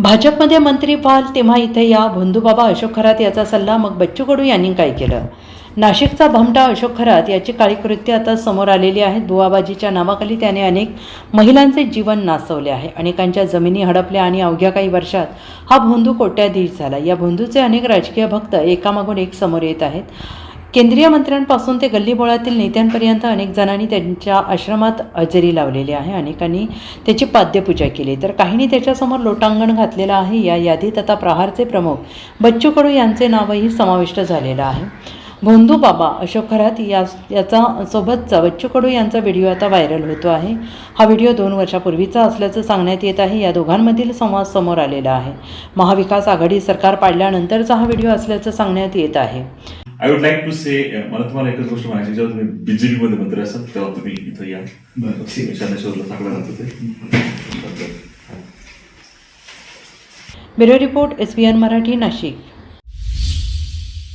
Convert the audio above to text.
भाजपमध्ये मंत्री व्हाल तेव्हा इथे या भोंदूबाबा अशोक खरात याचा सल्ला, मग बच्चू कडू यांनी काय केलं? नाशिकचा भमटा अशोक खरात याची काळी कृत्य आता समोर आलेली आहेत. बुवाबाजीच्या नावाखाली त्याने अनेक महिलांचे जीवन नासवले आहे, अनेकांच्या जमिनी हडपल्या आणि अवघ्या काही वर्षात हा भोंदू कोट्याधीश झाला. या भोंदूचे अनेक राजकीय भक्त एकामागून एक समोर येत आहेत. केंद्रीय मंत्र्यांपासून ते गल्लीबोळातील नेत्यांपर्यंत अनेक जणांनी त्यांच्या आश्रमात हजेरी लावलेली आहे. अनेकांनी त्याची पाद्यपूजा केली, तर काहींनी त्याच्यासमोर लोटांगण घातलेलं आहे. या यादीत आता प्रहारचे प्रमुख बच्चू कडू यांचे नावही समाविष्ट झालेलं आहे. भोंदू बाबा अशोक खरात याचा सोबतचा बच्चू कडू यांचा व्हिडिओ आता व्हायरल होतो आहे. हा व्हिडिओ 2 वर्षापूर्वीचा असल्याचं सांगण्यात येत आहे. या दोघांमधील संवाद समोर आलेला आहे. महाविकास आघाडी सरकार पाडल्यानंतरचा हा व्हिडिओ असल्याचं सांगण्यात येत आहे. आय वुड लाईक टू से, मला तुम्हाला एकच गोष्ट म्हणायची, जेव्हा तुम्ही BJP मध्ये मंत्री असाल तेव्हा तुम्ही इथं या. शहाणेश्वरला साकडं जात होते. Bureau report, SBN Marathi, Nashik.